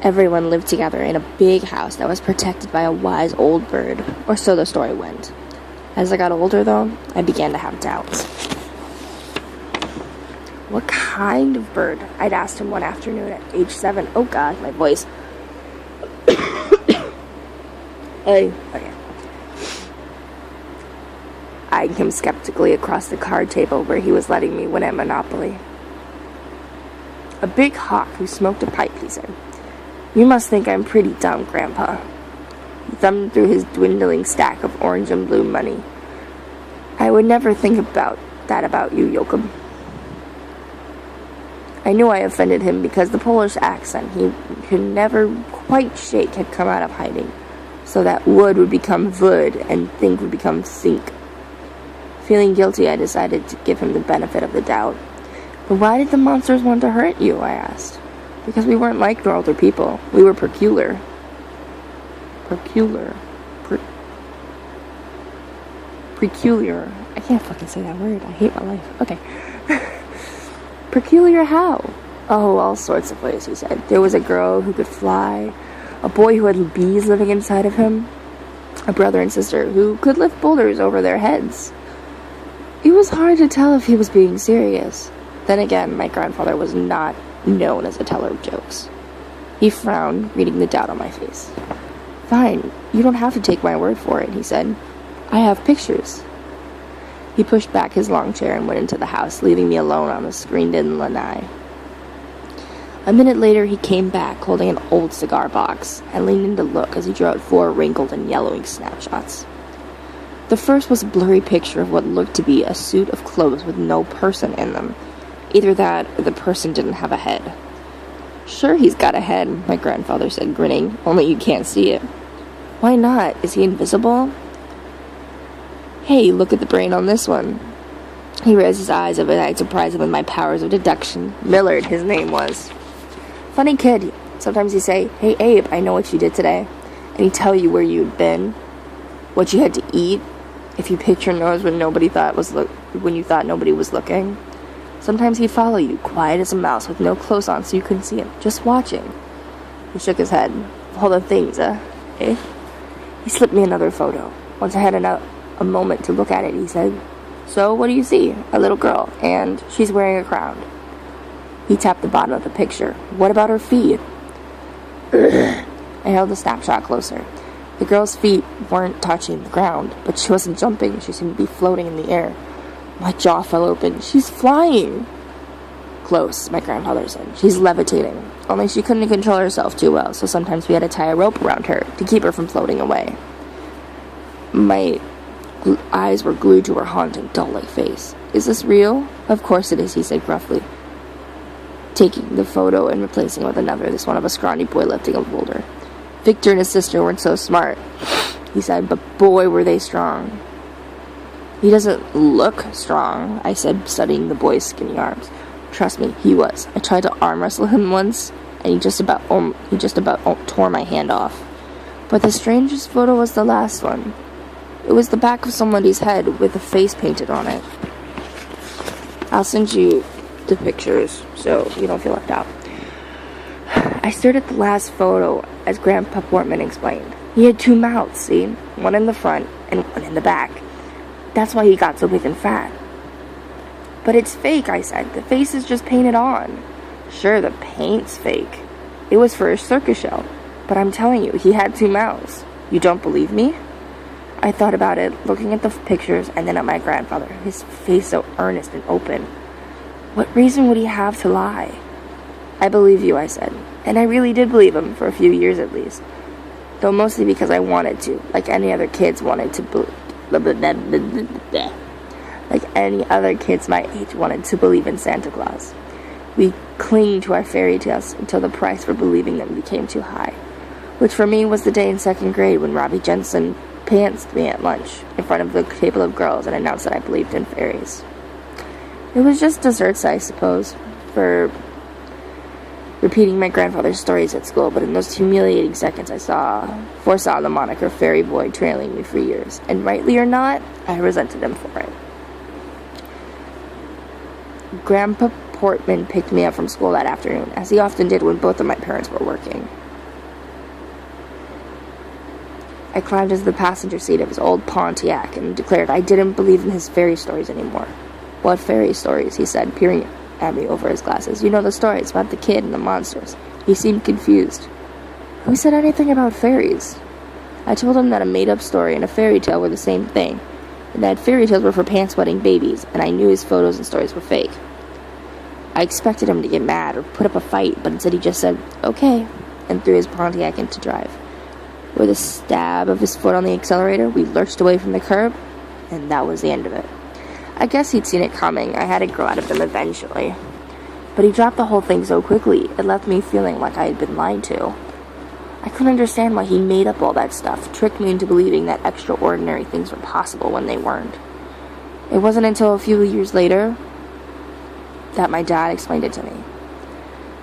Everyone lived together in a big house that was protected by a wise old bird, or so the story went. As I got older, though, I began to have doubts. What kind of bird? I'd asked him one afternoon at age 7. Oh God, my voice. Okay. Eyeing him skeptically across the card table where he was letting me win at Monopoly. A big hawk who smoked a pipe, he said. You must think I'm pretty dumb, Grandpa. He thumbed through his dwindling stack of orange and blue money. I would never think about that about you, Joachim. I knew I offended him because the Polish accent he could never quite shake had come out of hiding, so that would become would and think would become think. Feeling guilty, I decided to give him the benefit of the doubt. But why did the monsters want to hurt you? I asked. Because we weren't like normal people. We were peculiar. Peculiar. I can't fucking say that word. I hate my life. Okay. Peculiar how? Oh, all sorts of ways, he said. There was a girl who could fly, a boy who had bees living inside of him, a brother and sister who could lift boulders over their heads. It was hard to tell if he was being serious. Then again, my grandfather was not known as a teller of jokes. He frowned, reading the doubt on my face. Fine, you don't have to take my word for it, he said. I have pictures. He pushed back his long chair and went into the house, leaving me alone on the screened-in lanai. A minute later, he came back, holding an old cigar box. I leaned in to look as he drew out 4 wrinkled and yellowing snapshots. The first was a blurry picture of what looked to be a suit of clothes with no person in them. Either that, or the person didn't have a head. Sure, he's got a head, my grandfather said, grinning, only you can't see it. Why not? Is he invisible? Hey, look at the brain on this one. He raised his eyes up and I'd surprise him with my powers of deduction. Millard, his name was. Funny kid. Sometimes he'd say, Hey, Abe, I know what you did today. And he'd tell you where you'd been, what you had to eat, if you picked your nose when you thought nobody was looking. Sometimes he'd follow you, quiet as a mouse, with no clothes on so you couldn't see him, just watching. He shook his head. All the things, eh? He slipped me another photo. Once I had a moment to look at it, he said, So, what do you see? A little girl, and she's wearing a crown. He tapped the bottom of the picture. What about her feet? I held the snapshot closer. The girl's feet weren't touching the ground, but she wasn't jumping. She seemed to be floating in the air. My jaw fell open. She's flying! Close, my grandfather said. She's levitating. Only she couldn't control herself too well, so sometimes we had to tie a rope around her to keep her from floating away. My eyes were glued to her haunting, doll-like face. Is this real? Of course it is, he said gruffly, taking the photo and replacing it with another, this one of a scrawny boy lifting a boulder. Victor and his sister weren't so smart, he said, but boy were they strong. He doesn't look strong, I said, studying the boy's skinny arms. Trust me, he was. I tried to arm wrestle him once, and he just about tore my hand off. But the strangest photo was the last one. It was the back of somebody's head with a face painted on it. I'll send you the pictures so you don't feel left out. I stared at the last photo as Grandpa Portman explained. He had 2 mouths, see? One in the front and one in the back. That's why he got so big and fat. But it's fake, I said. The face is just painted on. Sure, the paint's fake. It was for a circus show. But I'm telling you, he had 2 mouths. You don't believe me? I thought about it, looking at the pictures and then at my grandfather, his face so earnest and open. What reason would he have to lie? I believe you, I said. And I really did believe him, for a few years at least. Though mostly because I wanted to, like any other kids wanted to like any other kids my age wanted to believe in Santa Claus. We cling to our fairy tales until the price for believing them became too high. Which for me was the day in 2nd grade when Robbie Jensen pantsed me at lunch in front of the table of girls and announced that I believed in fairies. It was just desserts, I suppose, for repeating my grandfather's stories at school, but in those humiliating seconds I foresaw the moniker Fairy Boy trailing me for years, and rightly or not, I resented him for it. Grandpa Portman picked me up from school that afternoon, as he often did when both of my parents were working. I climbed into the passenger seat of his old Pontiac and declared I didn't believe in his fairy stories anymore. "What fairy stories?" he said, peering at me over his glasses. "You know the stories about the kid and the monsters." He seemed confused. "Who said anything about fairies?" I told him that a made-up story and a fairy tale were the same thing, and that fairy tales were for pants-wetting babies, and I knew his photos and stories were fake. I expected him to get mad or put up a fight, but instead he just said, "Okay," and threw his Pontiac into drive. With a stab of his foot on the accelerator, we lurched away from the curb, and that was the end of it. I guess he'd seen it coming. I had to grow out of him eventually. But he dropped the whole thing so quickly, it left me feeling like I had been lied to. I couldn't understand why he made up all that stuff, tricked me into believing that extraordinary things were possible when they weren't. It wasn't until a few years later that my dad explained it to me.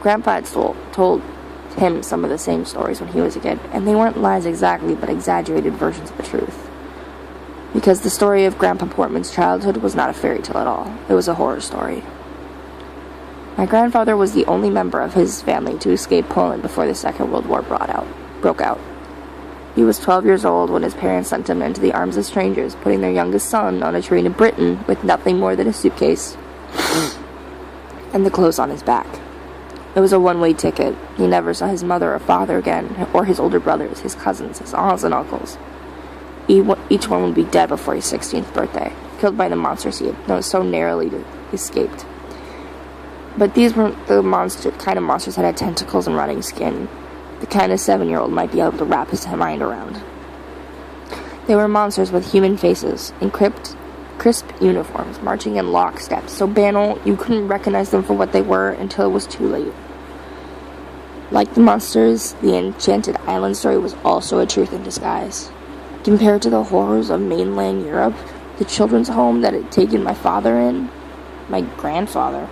Grandpa had told him some of the same stories when he was a kid, and they weren't lies exactly, but exaggerated versions of the truth. Because the story of Grandpa Portman's childhood was not a fairy tale at all. It was a horror story. My grandfather was the only member of his family to escape Poland before the Second World War broke out. He was 12 years old when his parents sent him into the arms of strangers, putting their youngest son on a train to Britain with nothing more than a suitcase and the clothes on his back. It was a one-way ticket. He never saw his mother or father again, or his older brothers, his cousins, his aunts and uncles. Each one would be dead before his 16th birthday, killed by the monsters he had so narrowly escaped. But these weren't the kind of monsters that had tentacles and rotting skin, the kind a 7-year-old might be able to wrap his mind around. They were monsters with human faces, in crisp uniforms, marching in lockstep, so banal you couldn't recognize them for what they were until it was too late. Like the monsters, the Enchanted Island story was also a truth in disguise. Compared to the horrors of mainland Europe, the children's home that had taken my father in, my grandfather,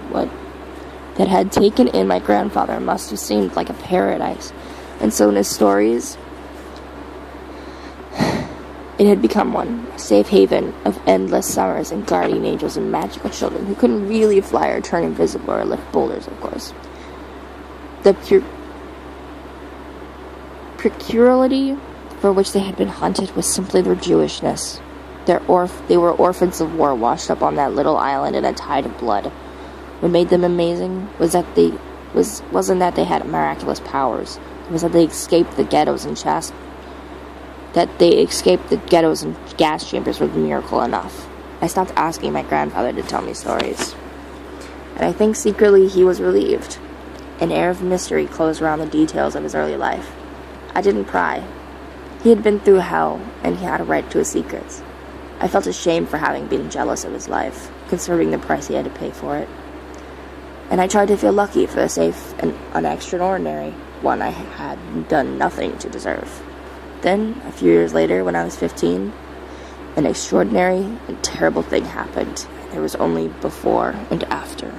that had taken in my grandfather must have seemed like a paradise. And so in his stories, it had become one, a safe haven of endless summers and guardian angels and magical children who couldn't really fly or turn invisible or lift boulders, of course. The peculiarity for which they had been hunted was simply their Jewishness. They were orphans of war washed up on that little island in a tide of blood. What made them amazing wasn't that they had miraculous powers. It was that they escaped the ghettos and gas chambers was a miracle enough. I stopped asking my grandfather to tell me stories, and I think secretly he was relieved. An air of mystery closed around the details of his early life. I didn't pry. He had been through hell, and he had a right to his secrets. I felt ashamed for having been jealous of his life, considering the price he had to pay for it. And I tried to feel lucky for the safe and unextraordinary one I had done nothing to deserve. Then, a few years later, when I was 15, an extraordinary and terrible thing happened. There was only before and after.